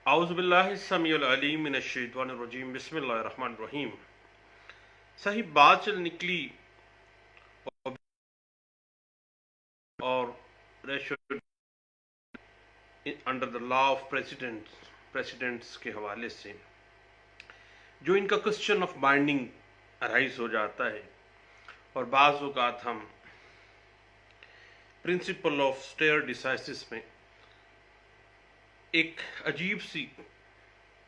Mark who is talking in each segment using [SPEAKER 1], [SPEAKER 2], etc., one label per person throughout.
[SPEAKER 1] औज़ुबिल्लाहिस्समीउल अलीम मिनश्शैतानिर्रजीम बिस्मिल्लाहिर्रहमानिर्रहीम। सही बात चल निकली और under the law of precedents के हवाले से जो इनका क्वेश्चन ऑफ बाइंडिंग अराइज हो जाता है और बाज़ औक़ात हम प्रिंसिपल ऑफ स्टेयर डिसाइसिस में एक अजीब सी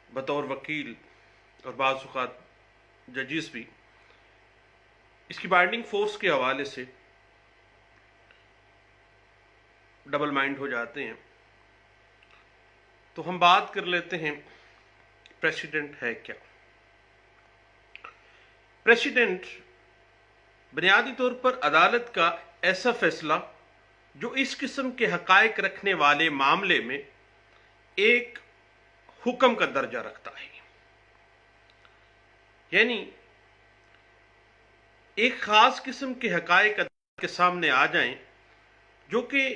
[SPEAKER 1] बतौर वकील और बाज़ औक़ात जजिस भी इसकी बाइंडिंग फोर्स के हवाले से डबल माइंड हो जाते हैं। तो हम बात कर लेते हैं प्रेसिडेंट है क्या। प्रेसिडेंट बुनियादी तौर पर अदालत का ऐसा फैसला जो इस किस्म के हकायक रखने वाले मामले में एक हुक्म का दर्जा रखता है, यानी एक खास किस्म के हकायक के सामने आ जाएं जो कि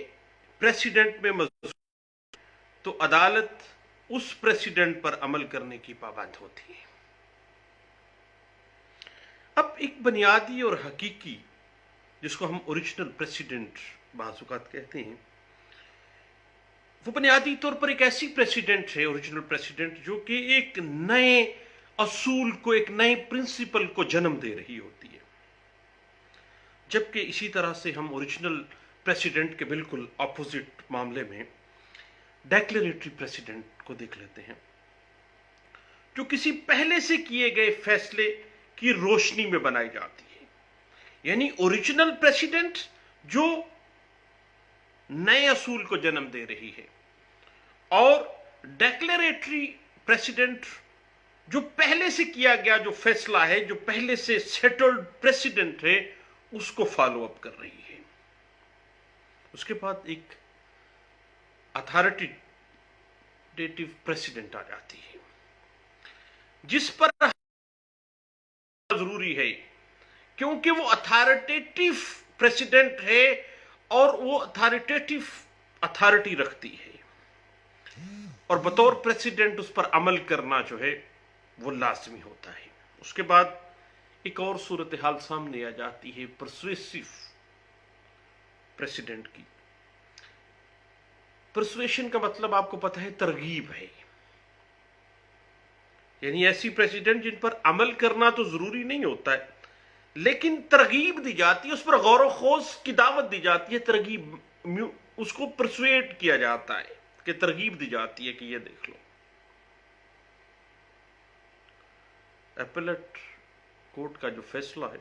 [SPEAKER 1] प्रेसिडेंट में मौजूद, तो अदालत उस प्रेसिडेंट पर अमल करने की पाबंद होती है। अब एक बुनियादी और हकीकी जिसको हम ओरिजिनल प्रेसिडेंट बाज़-औक़ात कहते हैं, वो बुनियादी तौर पर एक ऐसी प्रेसिडेंट है, ओरिजिनल प्रेसिडेंट, जो कि एक नए असूल को, एक नए प्रिंसिपल को जन्म दे रही होती है। जबकि इसी तरह से हम ओरिजिनल प्रेसिडेंट के बिल्कुल ऑपोजिट मामले में डेक्लेरेटरी प्रेसिडेंट को देख लेते हैं, जो किसी पहले से किए गए फैसले की रोशनी में बनाई जाती है। यानी ओरिजिनल प्रेसिडेंट जो नए असूल को जन्म दे रही है, और डेक्लेरेटरी प्रेसिडेंट जो पहले से किया गया जो फैसला है, जो पहले से सेटल्ड प्रेसिडेंट है, उसको फॉलो अप कर रही है। उसके बाद एक अथॉरिटेटिव प्रेसिडेंट आ जाती है, जिस पर जरूरी है क्योंकि वो अथॉरिटेटिव प्रेसिडेंट है और वो अथॉरिटेटिव अथॉरिटी रखती है, और बतौर प्रेसिडेंट उस पर अमल करना जो है वो लाजमी होता है। उसके बाद एक और सूरत हाल सामने आ जाती है परसुएसिव प्रेसिडेंट की। परसुएशन का मतलब आपको पता है, तरगीब है, यानी ऐसी प्रेसिडेंट जिन पर अमल करना तो जरूरी नहीं होता है, लेकिन तरगीब दी जाती है, उस पर गौर खोज की दावत दी जाती है, तरगीब, उसको परसुएट किया जाता है कि तरगीब दी जाती है कि ये देख लो। एपेलेट कोर्ट का जो फैसला है,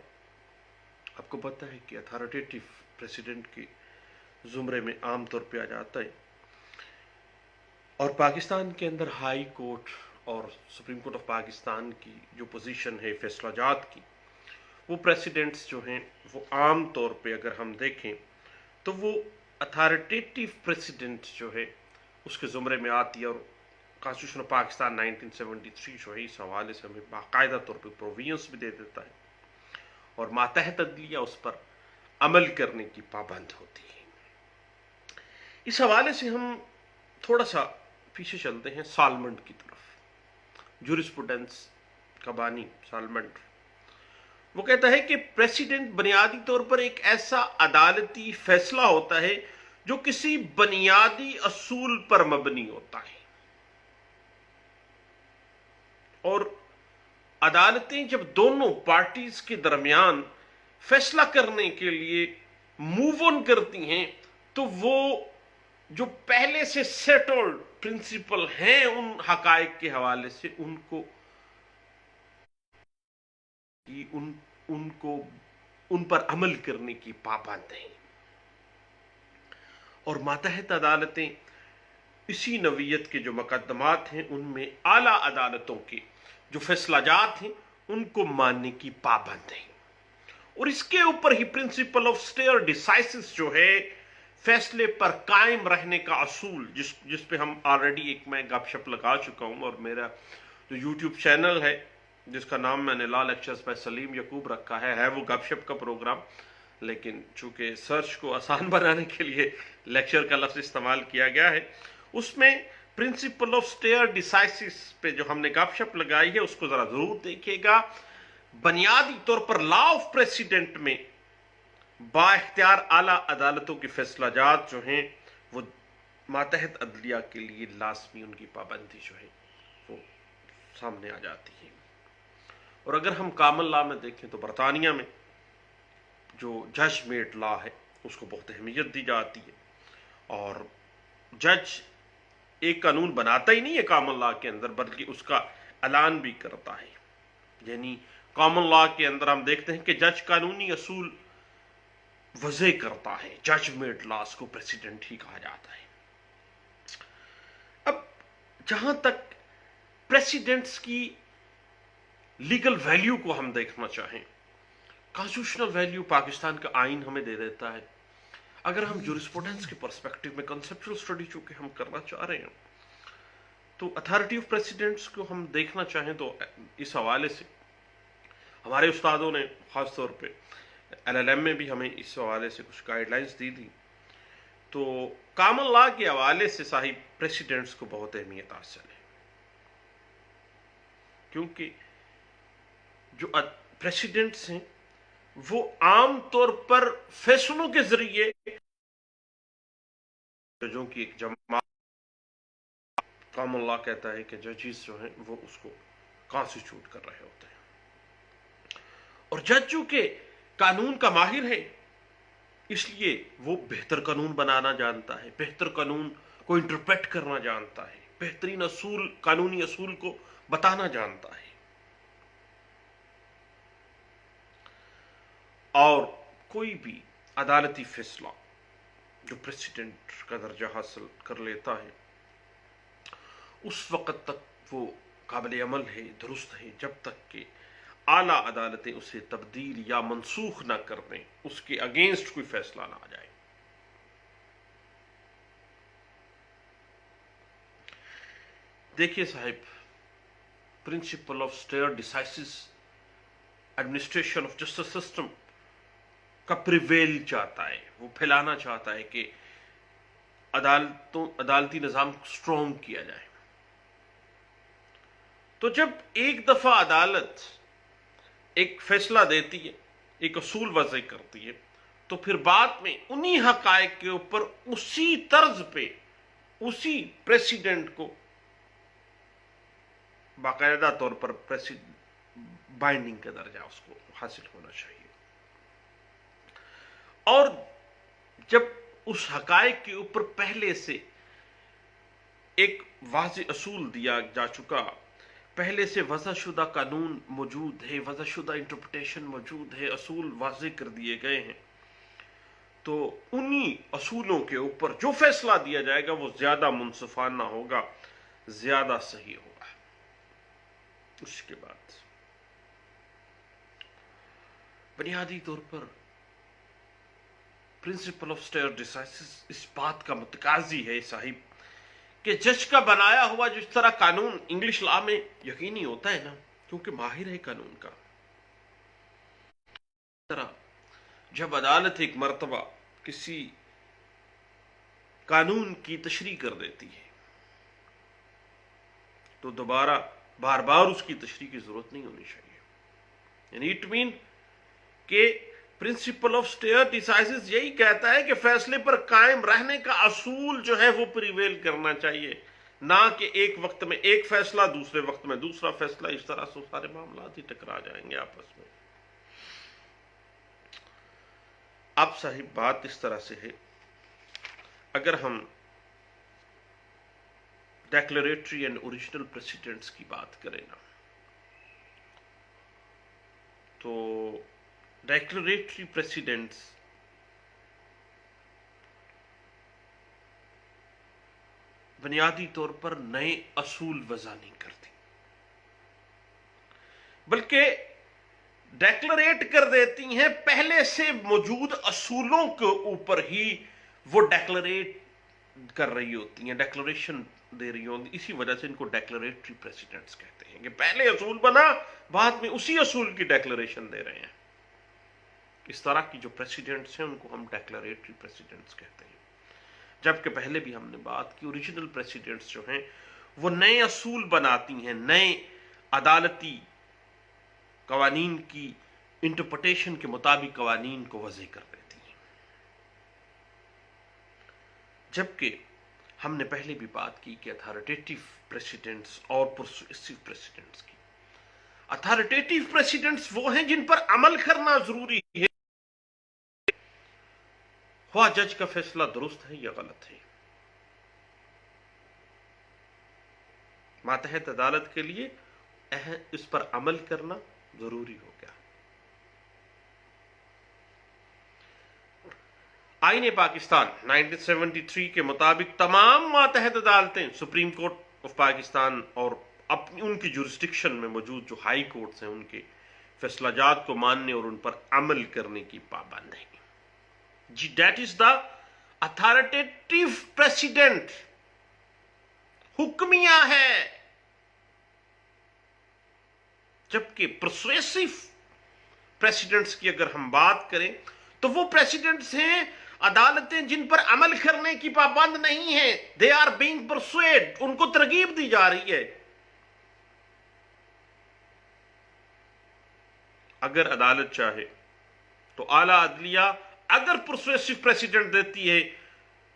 [SPEAKER 1] आपको पता है कि अथॉरिटेटिव प्रेसिडेंट के जुमरे में आमतौर पे आ जाता है, और पाकिस्तान के अंदर हाई कोर्ट और सुप्रीम कोर्ट ऑफ पाकिस्तान की जो पोजीशन है फैसला जात की, वो प्रेसिडेंट्स जो हैं वो आम तौर पे अगर हम देखें तो वो अथॉरिटेटिव प्रेसिडेंट जो है उसके ज़ुमरे में आती है। और कॉन्स्टिट्यूशन ऑफ पाकिस्तान 1973 जो है इस हवाले से हमें बाकायदा तौर पे प्रोविजंस भी दे देता है, और मातहत अदलिया उस पर अमल करने की पाबंद होती है। इस हवाले से हम थोड़ा सा पीछे चलते हैं सालमंड की तरफ। जूरिस्प्रूडेंस का बानी सालमंड, वो कहता है कि प्रेसिडेंट बुनियादी तौर पर एक ऐसा अदालती फैसला होता है जो किसी बुनियादी असूल पर मबनी होता है, और अदालतें जब दोनों पार्टीज के दरमियान फैसला करने के लिए मूव ऑन करती हैं, तो वो जो पहले से सेटल्ड प्रिंसिपल हैं उन हकायक के हवाले से उन पर अमल करने की पाबंद है। और मातहत अदालतें इसी नवीयत के जो मुकदमात हैं उनमें आला अदालतों के जो फैसलाजात हैं उनको मानने की पाबंद है। और इसके ऊपर ही प्रिंसिपल ऑफ स्टेयर डिसाइसिस जो है, फैसले पर कायम रहने का असूल, जिस पे हम ऑलरेडी एक मैं गपशप लगा चुका हूं, और मेरा जो यूट्यूब चैनल है जिसका नाम मैंने लॉ लेक्चर्स बाय सलीम यकूब रखा है वो गपशप का प्रोग्राम, लेकिन चूंकि सर्च को आसान बनाने के लिए लेक्चर का लफ्ज इस्तेमाल किया गया है, उसमें प्रिंसिपल ऑफ स्टेयर डिसाइसिस पे जो हमने गपशप लगाई है उसको जरा जरूर देखिएगा। बुनियादी तौर पर लॉ ऑफ प्रेसिडेंट में बाइख्तियार आला अदालतों की फैसलाजात जो हैं वो मातहत अदलिया के लिए लाजमी उनकी पाबंदी जो है वो सामने आ जाती है। और अगर हम कॉमन लॉ में देखें तो बरतानिया में जो जज मेड लॉ है उसको बहुत अहमियत दी जाती है, और जज एक कानून बनाता ही नहीं है कॉमन लॉ के अंदर, बल्कि उसका ऐलान भी करता है। यानी कॉमन लॉ के अंदर हम देखते हैं कि जज कानूनी असूल वज़े करता है, जज मेड लॉस को प्रेसिडेंट ही कहा जाता है। अब जहां तक प्रेसिडेंट्स की लीगल वैल्यू को हम देखना चाहें, कॉन्स्टिट्यूशनल वैल्यू पाकिस्तान का आइन हमें दे देता है। अगर हम जूरिस्प्रूडेंस के पर्सपेक्टिव में कंसेप्चुअल स्टडी चूंकि हम करना चाह रहे हैं, तो अथॉरिटी ऑफ प्रेसिडेंट्स को हम देखना चाहें तो इस हवाले से हमारे उस्तादों ने खासतौर पे LLM में भी हमें इस हवाले से कुछ गाइडलाइंस दी थी। तो कॉमन लॉ के हवाले से साहिब प्रेसिडेंट्स को बहुत अहमियत हासिल है, क्योंकि जो प्रेसिडेंट्स हैं वो आमतौर पर फैसलों के जरिए जजों की एक जमात, कॉमन लॉ कहता है कि जजेस जो हैं वो उसको कॉन्स्टिट्यूट कर रहे होते हैं, और जज चूंकि कानून का माहिर है इसलिए वो बेहतर कानून बनाना जानता है, बेहतर कानून को इंटरप्रेट करना जानता है, बेहतरीन असूल, कानूनी असूल को बताना जानता है। और कोई भी अदालती फैसला जो प्रेसिडेंट का दर्जा हासिल कर लेता है उस वक्त तक वो काबिल अमल है, दुरुस्त है, जब तक कि आला अदालतें उसे तब्दील या मनसूख ना कर दें, उसके अगेंस्ट कोई फैसला ना आ जाए। देखिए साहिब, principle of stare decisis administration of justice system का प्रिवेल चाहता है, वो फैलाना चाहता है कि अदालती निजाम स्ट्रॉन्ग किया जाए। तो जब एक दफा अदालत एक फैसला देती है, एक असूल वज़े करती है, तो फिर बाद में उन्हीं हकायक के ऊपर उसी तर्ज पे उसी प्रेसिडेंट को बाकायदा तौर पर बाइंडिंग का दर्जा उसको हासिल होना चाहिए। और जब उस हकायक के ऊपर पहले से एक वाज़ेह असूल दिया जा चुका, पहले से वज़ाशुदा कानून मौजूद है, वज़ाशुदा इंटरप्रिटेशन मौजूद है, असूल वाज़ेह कर दिए गए हैं, तो उन्हीं असूलों के ऊपर जो फैसला दिया जाएगा वो ज्यादा मुनसिफाना होगा, ज्यादा सही होगा। उसके बाद बुनियादी तौर पर प्रिंसिपल ऑफ स्टेयर डिसाइसिस इस बात का मुतकाजी है साहिब कि जज का बनाया हुआ जिस तरह कानून इंग्लिश लॉ में यकीनी होता है ना, क्योंकि माहिर है कानून का, तरह जब अदालत एक मर्तबा किसी कानून की तशरीह कर देती है तो दोबारा बार बार उसकी तशरीह की जरूरत नहीं होनी चाहिए। यानी इट मीन के प्रिंसिपल ऑफ स्टेयर डिसाइसिस यही कहता है कि फैसले पर कायम रहने का असूल जो है वो प्रिवेल करना चाहिए, ना कि एक वक्त में एक फैसला दूसरे वक्त में दूसरा फैसला, इस तरह से सारे मामला ही टकरा जाएंगे आपस में। अब साहिब बात इस तरह से है, अगर हम डेक्लेरेटरी एंड ओरिजिनल प्रेसिडेंट्स की बात करें ना, तो डेक्लेरेटरी प्रेसिडेंट्स बुनियादी तौर पर नए असूल वज़ा नहीं करती, बल्कि डेक्लरेट कर देती हैं पहले से मौजूद असूलों के ऊपर ही वो डेक्लरेट कर रही होती हैं, डेक्लरेशन दे रही होती। इसी वजह से इनको डेक्लरेटरी प्रेसिडेंट्स कहते हैं कि पहले असूल बना, बाद में उसी असूल की डेक्लरेशन दे रहे हैं। इस तरह की जो प्रेसिडेंट्स हैं उनको हम डेक्लरेटरी प्रेसिडेंट्स कहते हैं। जबकि पहले भी हमने बात की, ओरिजिनल प्रेसिडेंट्स जो हैं वो नए असूल बनाती हैं, नए अदालती कवानीन की इंटरप्रिटेशन के मुताबिक कवानीन को वज़े कर देती हैं। जबकि हमने पहले भी बात की कि अथॉरिटेटिव प्रेसिडेंट्स और परसुएसिव प्रेसिडेंट्स की। अथॉरिटेटिव प्रेसिडेंट्स वो हैं जिन पर अमल करना जरूरी है, हुआ जज का फैसला दुरुस्त है या गलत है। मातहत अदालत के लिए इस पर अमल करना जरूरी हो गया। आईने पाकिस्तान 1973 के मुताबिक तमाम मातहत अदालतें, सुप्रीम कोर्ट ऑफ पाकिस्तान और अपनी उनकी जुरिस्डिक्शन में मौजूद जो हाई कोर्ट्स हैं, उनके फैसलाजात को मानने और उन पर अमल करने की पाबंद है। जी, that is the authoritative president, हुक्मिया है। जबकि परसुएसिव प्रेसिडेंट्स की अगर हम बात करें तो वो प्रेसिडेंट्स हैं, अदालतें जिन पर अमल करने की पाबंद नहीं है, दे आर बीइंग परसुएड, उनको तरगीब दी जा रही है। अगर अदालत चाहे तो आला अदलिया अगर परसुएसिव प्रेसिडेंट देती है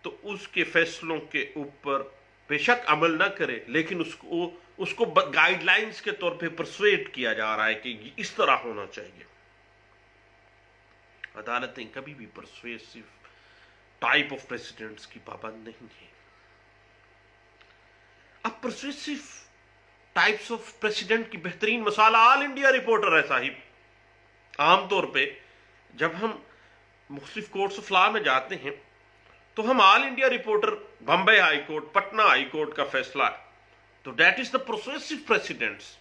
[SPEAKER 1] तो उसके फैसलों के ऊपर बेशक अमल ना करे, लेकिन उसको गाइडलाइंस के तौर पे परसुएड किया जा रहा है कि इस तरह होना चाहिए। अदालतें कभी भी परसुएसिव टाइप ऑफ प्रेसिडेंट्स की पाबंद नहीं है। अब परसुएसिव टाइप्स ऑफ प्रेसिडेंट की बेहतरीन मिसाल ऑल इंडिया रिपोर्टर है साहिब। आमतौर पे जब हम मुख्तलिफ कोर्ट्स ऑफ लॉ में जाते हैं तो हम All India Reporter, Bombay High Court, Patna High Court का फैसला है, तो that is the persuasive precedents.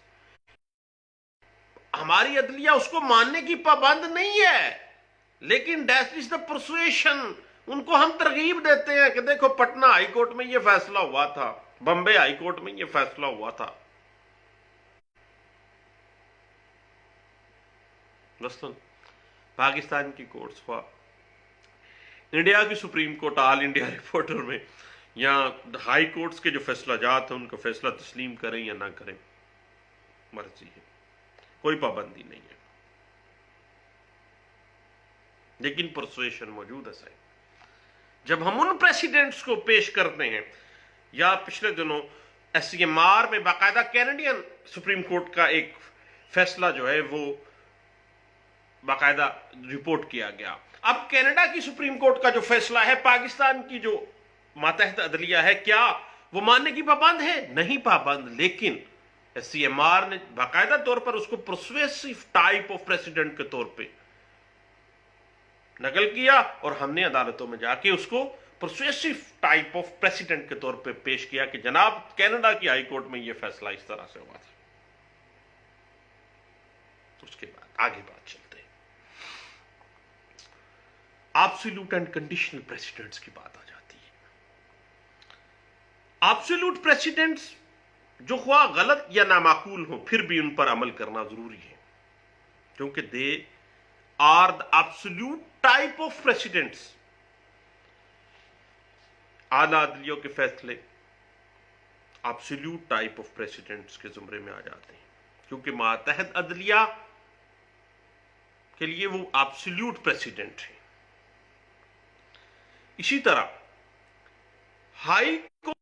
[SPEAKER 1] हमारी अदलिया उसको मानने की पाबंद नहीं है, लेकिन दैट इज द परसुएशन। उनको हम तरगीब देते हैं कि देखो पटना हाई कोर्ट में यह फैसला हुआ था, बम्बई हाई कोर्ट में यह फैसला हुआ था। दोस्तों, पाकिस्तान की कोर्ट्स हुआ, इंडिया की supreme court, all India reporter में या हाई कोर्ट्स के जो फैसला जात हैं उनका फैसला तस्लीम करें या ना करें, मर्जी है, कोई पाबंदी नहीं है। लेकिन परसुएशन मौजूद है साहब। जब हम उन प्रेसिडेंट्स को पेश करते हैं, या पिछले दिनों SCMR में बाकायदा कैनेडियन सुप्रीम कोर्ट का एक फैसला जो है वो बाकायदा रिपोर्ट किया गया। अब कनाडा की सुप्रीम कोर्ट का जो फैसला है, पाकिस्तान की जो मातहत अदलिया है, क्या वो मानने की पाबंद है? नहीं पाबंद, लेकिन SCMR ने बाकायदा तौर पर उसको परसुएसिव टाइप ऑफ प्रेसिडेंट के तौर पे नकल किया और हमने अदालतों में जाके उसको परसुएसिव टाइप ऑफ प्रेसिडेंट के तौर पे पेश किया कि जनाब कनाडा की हाई कोर्ट में यह फैसला इस तरह से हुआ था। उसके बाद आगे बात चलते हैं, एब्सोल्यूट एंड कंडीशनल प्रेसिडेंट्स की बात आ जाती है। एब्सोल्यूट प्रेसिडेंट्स जो हुआ गलत या नामाकूल हो, फिर भी उन पर अमल करना जरूरी है, क्योंकि they are the absolute type of precedents. आला अदलियों के फैसले एब्सोल्यूट टाइप ऑफ प्रेसिडेंट्स के जुमरे में आ जाते हैं, क्योंकि मातहत अदलिया के लिए वो एब्सोल्यूट प्रेसिडेंट है। इसी तरह हाई कोर्ट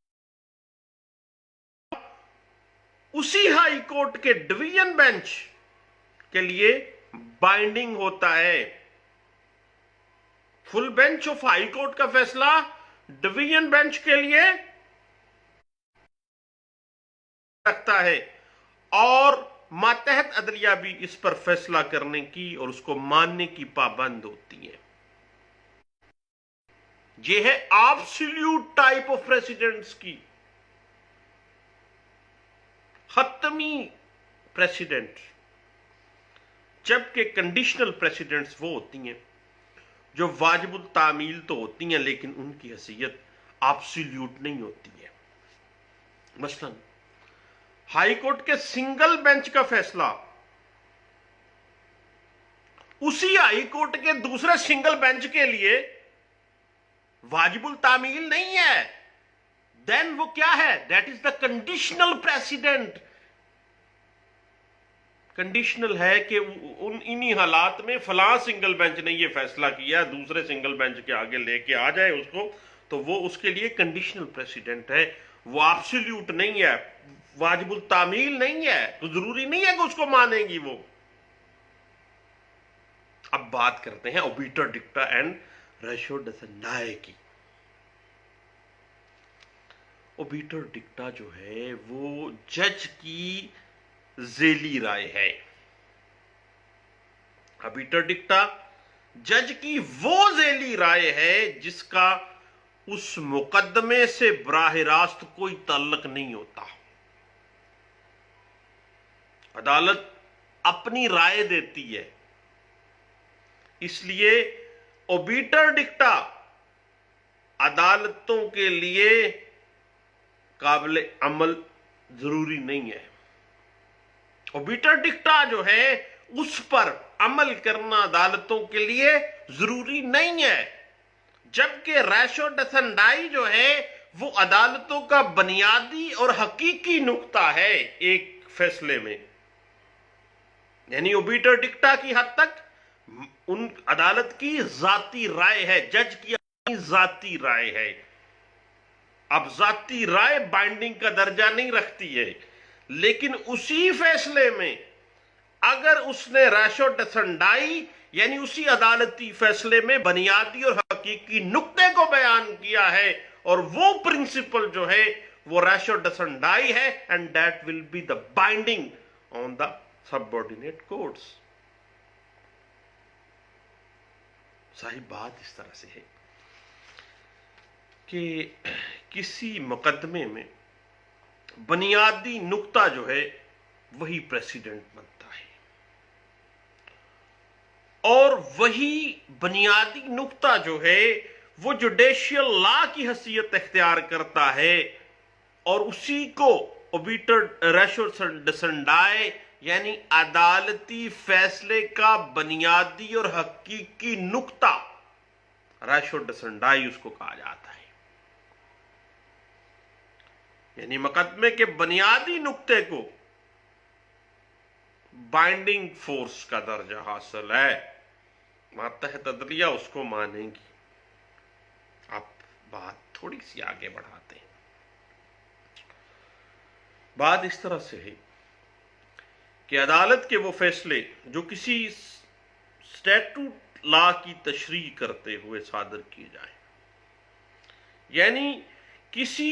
[SPEAKER 1] उसी हाई कोर्ट के डिवीजन बेंच के लिए बाइंडिंग होता है। Full bench of high Court का फैसला डिवीजन बेंच के लिए रखता है, और मातहत अदलिया भी इस पर फैसला करने की और उसको मानने की पाबंद होती है। यह है एब्सोल्यूट टाइप ऑफ प्रेसिडेंट्स की खत्मी प्रेसिडेंट। जबकि कंडीशनल प्रेसिडेंट्स वो होती हैं जो वाजिबुल तामील तो होती हैं, लेकिन उनकी हैसियत एब्सोल्यूट नहीं होती है। मसलन हाई कोर्ट के सिंगल बेंच का फैसला उसी हाई कोर्ट के दूसरे सिंगल बेंच के लिए वाजिबुल तामील नहीं है, देन वो क्या है? That is the conditional president. Conditional है कि उन इन्हीं हालात में फलां सिंगल बेंच ने ये फैसला किया, दूसरे सिंगल बेंच के आगे लेके आ जाए उसको, तो वो उसके लिए कंडीशनल प्रेसिडेंट है। वो एब्सोल्यूट नहीं है, वाजिबुल तामील नहीं है, तो जरूरी नहीं है कि उसको मानेंगी वो। अब बात करते हैं ओबिटर डिक्टा एंड रेशो डसेंडाए की। ओबिटर डिक्टा जो है वो जज की जेली राय है। ओबिटर डिक्टा जज की वो जेली राय है जिसका उस मुकदमे से बराह रास्त कोई ताल्लुक नहीं होता। अदालत अपनी राय देती है, इसलिए ओबिटर डिक्टा अदालतों के लिए काबिल अमल जरूरी नहीं है। ओबिटर डिक्टा जो है उस पर अमल करना अदालतों के लिए जरूरी नहीं है, जबकि रेशो डसेंडाई जो है वो अदालतों का बुनियादी और हकीकी नुक्ता है एक फैसले में। यानी ओबिटर डिक्टा की हद तक उन अदालत की जाती राय है, जज की अपनी जाती राय है। अब जाती राय बाइंडिंग का दर्जा नहीं रखती है, लेकिन उसी फैसले में अगर उसने रेशो डसेंडाई यानी उसी अदालती फैसले में बुनियादी और हकीकी नुक्ते को बयान किया है, और वो प्रिंसिपल जो है वो रेशो डसेंडाई है, and that will be the binding on the subordinate courts. Sahib बात इस तरह से है कि किसी मुकदमे में बुनियादी नुक्ता जो है वही प्रेसिडेंट बनता है, और वही बुनियादी नुक्ता जो है वो जुडिशियल लॉ की हैसियत इख्तियार करता है, और उसी को ओबिटर रेशो डसेंडाए यानी अदालती फैसले का बुनियादी और हकीकी नुक्ता रेशो डसेंडाई उसको कहा जाता है। यानी मुकदमे के बुनियादी नुक्ते को बाइंडिंग फोर्स का दर्जा हासिल है, मातहत अदलिया उसको मानेंगी। आप बात थोड़ी सी आगे बढ़ाते हैं। बात इस तरह से है कि अदालत के वो फैसले जो किसी स्टैट्यूट लॉ की तशरीह करते हुए सादर किए जाए, यानी किसी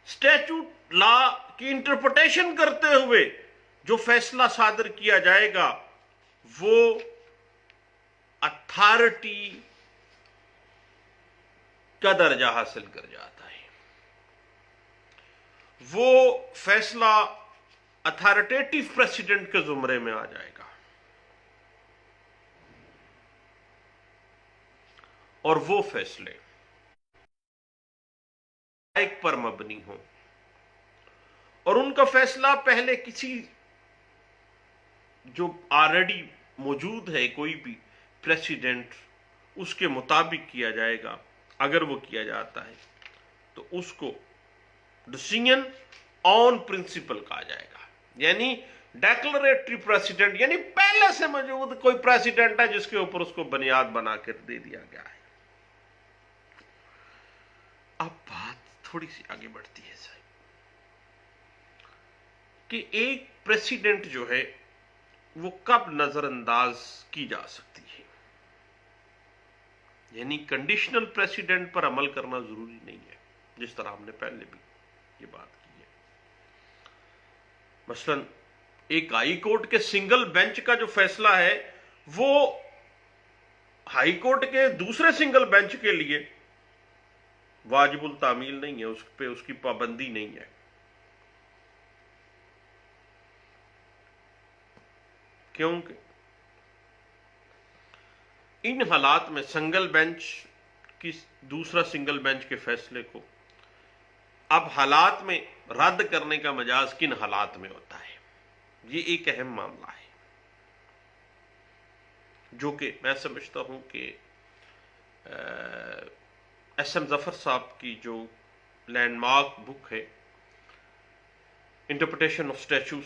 [SPEAKER 1] स्टैट्यूट लॉ की इंटरप्रिटेशन करते हुए जो फैसला सादर किया जाएगा, वो अथॉरिटी का दर्जा हासिल कर जाता है। वो फैसला अथॉरिटेटिव प्रेसिडेंट के जुमरे में आ जाएगा, और वो फैसले एक पर मबनी हो, और उनका फैसला पहले किसी जो ऑलरेडी मौजूद है कोई भी प्रेसिडेंट उसके मुताबिक किया जाएगा। अगर वो किया जाता है तो उसको डिसीजन ऑन प्रिंसिपल कहा जाएगा, यानी डेक्लरेटरी प्रेसिडेंट, यानी पहले से मौजूद कोई प्रेसिडेंट है जिसके ऊपर उसको बुनियाद बनाकर दे दिया गया है। अब बात थोड़ी सी आगे बढ़ती है साहब कि एक प्रेसिडेंट जो है वो कब नजरअंदाज की जा सकती है। यानी कंडीशनल प्रेसिडेंट पर अमल करना जरूरी नहीं है, जिस तरह हमने पहले भी ये बात की है। मसलन एक हाई कोर्ट के सिंगल बेंच का जो फैसला है वो हाई कोर्ट के दूसरे सिंगल बेंच के लिए वाजिबुल तामील नहीं है, उस पे उसकी पाबंदी नहीं है। क्योंकि इन हालात में सिंगल बेंच की दूसरा सिंगल बेंच के फैसले को अब हालात में रद्द करने का मजाज किन हालात में होता है, ये एक अहम मामला है जो कि मैं समझता हूं कि एस.एम. जफर साहब की जो लैंडमार्क बुक है इंटरप्रिटेशन ऑफ स्टैच्यूज,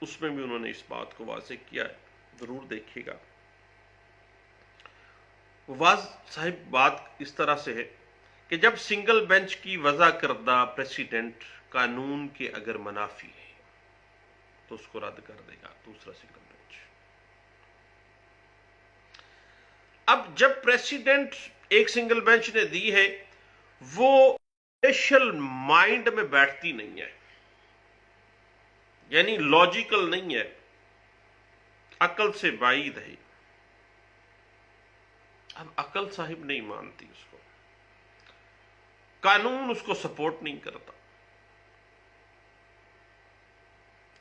[SPEAKER 1] उसमें भी उन्होंने इस बात को वाज़ेह किया है, जरूर देखिएगा। वाज साहिब बात इस तरह से है कि जब सिंगल बेंच की वजह करदा प्रेसिडेंट कानून के अगर मुनाफी है तो उसको रद्द कर देगा दूसरा सिंगल बेंच। अब जब प्रेसिडेंट एक सिंगल बेंच ने दी है, वो स्पेशल माइंड में बैठती नहीं है, यानी लॉजिकल नहीं है, अकल से बाइद है। अब अकल साहिब नहीं मानती उसको, कानून उसको सपोर्ट नहीं करता,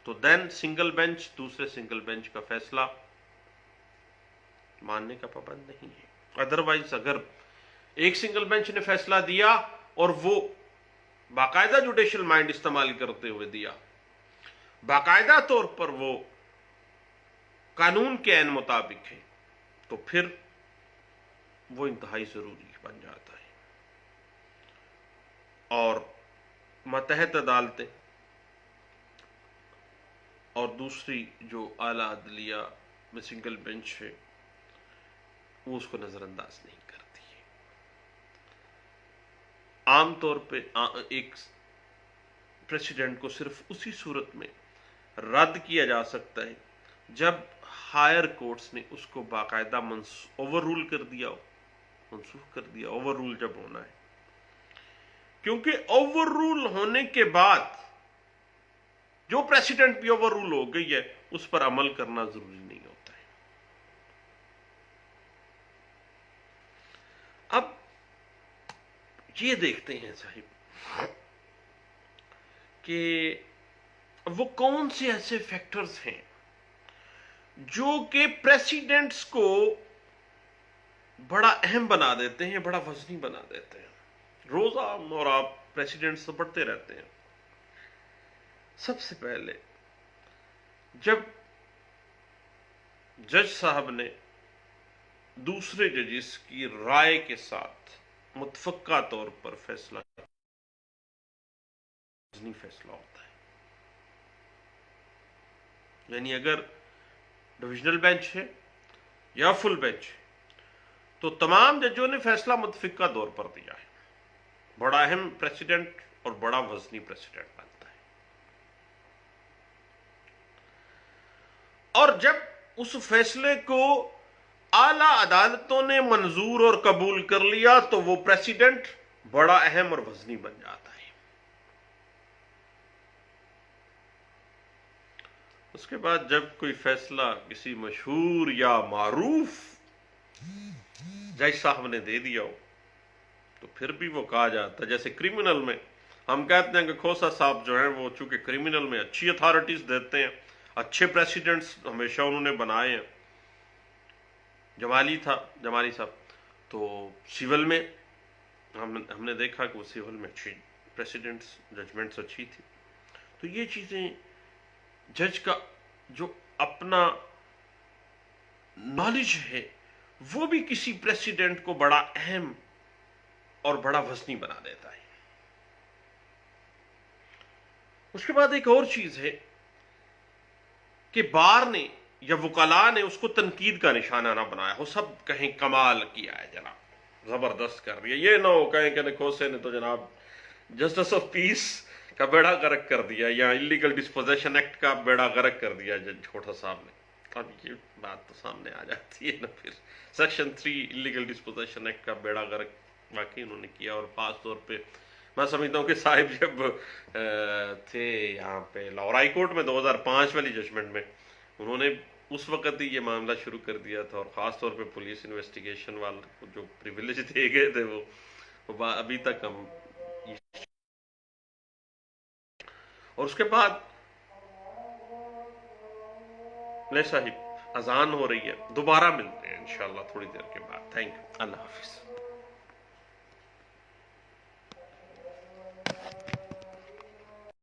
[SPEAKER 1] तो देन सिंगल बेंच दूसरे सिंगल बेंच का फैसला मानने का पाबंद नहीं है। अदरवाइज अगर एक सिंगल बेंच ने फैसला दिया और वो बाकायदा जुडिशियल माइंड इस्तेमाल करते हुए दिया, बाकायदा तौर पर वो कानून के ऐन मुताबिक है, तो फिर वो इंतहाई जरूरी बन जाता है। और मतहत अदालतें और दूसरी जो आला अदलिया में सिंगल बेंच है, वो उसको नजरअंदाज नहीं करती है। आमतौर पे एक प्रेसिडेंट को सिर्फ उसी सूरत में रद्द किया जा सकता है जब हायर कोर्ट्स ने उसको बाकायदा ओवर रूल कर दिया हो, मनसूख कर दिया। ओवर रूल जब होना है, क्योंकि ओवर रूल होने के बाद जो प्रेसिडेंट भी ओवर रूल हो गई है उस पर अमल करना जरूरी नहीं होता है। अब ये देखते हैं साहिब कि वो कौन से ऐसे फैक्टर्स हैं जो कि प्रेसिडेंट्स को बड़ा अहम बना देते हैं, बड़ा वजनी बना देते हैं। रोजा और आप प्रेसिडेंट से पढ़ते रहते हैं। सबसे पहले जब जज साहब ने दूसरे जजिस की राय के साथ मुतफक्का तौर पर फैसला फैसला होता है, यानी अगर डिविजनल बेंच है या फुल बेंच है तो तमाम जजों ने फैसला मुतफक्का तौर पर दिया है, बड़ा अहम प्रेसिडेंट और बड़ा वजनी प्रेसिडेंट बनता है। और जब उस फैसले को आला अदालतों ने मंजूर और कबूल कर लिया तो वो प्रेसिडेंट बड़ा अहम और वजनी बन जाता है। उसके बाद जब कोई फैसला किसी मशहूर या मारूफ जज साहब ने दे दिया हो तो फिर भी वो कहा जाता है, जैसे क्रिमिनल में हम कहते हैं कि खोसा साहब जो हैं वो चूंकि क्रिमिनल में अच्छी अथॉरिटीज देते हैं, अच्छे प्रेसिडेंट्स हमेशा उन्होंने बनाए हैं। जमाली साहब तो सिविल में हमने देखा कि वो सिविल में अच्छी प्रेसिडेंट्स जजमेंट्स अच्छी थी। तो ये चीजें जज का जो अपना नॉलेज है वो भी किसी प्रेसिडेंट को बड़ा अहम और बड़ा वजनी बना देता है। उसके बाद एक और चीज है कि बार ने या वकला ने उसको तनकीद का निशाना ना बनाया हो, सब कहें कमाल किया है जनाब, जबरदस्त कर दिया, ये ना हो कहें कि खोसे ने तो जनाब जस्टिस ऑफ पीस का बेड़ा गर्क कर दिया या इलीगल डिस्पोजेशन एक्ट का बेड़ा गर्क कर दिया जज खोटा साहब ने। अब ये बात तो सामने आ जाती है ना, फिर सेक्शन 3 इलीगल डिस्पोजेशन एक्ट का बेड़ा गर्क वाकई उन्होंने किया। और खास तौर पे मैं समझता हूँ कि साहिब जब थे यहाँ पे लाहौर हाई कोर्ट में 2005 वाली जजमेंट में, उन्होंने उस वक्त ही ये मामला शुरू कर दिया था। और खास तौर पे पुलिस इन्वेस्टिगेशन वाले को जो प्रिविलेज दे गए थे वो अभी तक हम। और उसके बाद ले साहिब अजान हो रही है, दोबारा मिलते हैं इंशाल्लाह थोड़ी देर के बाद। Thank you, Allah Hafiz.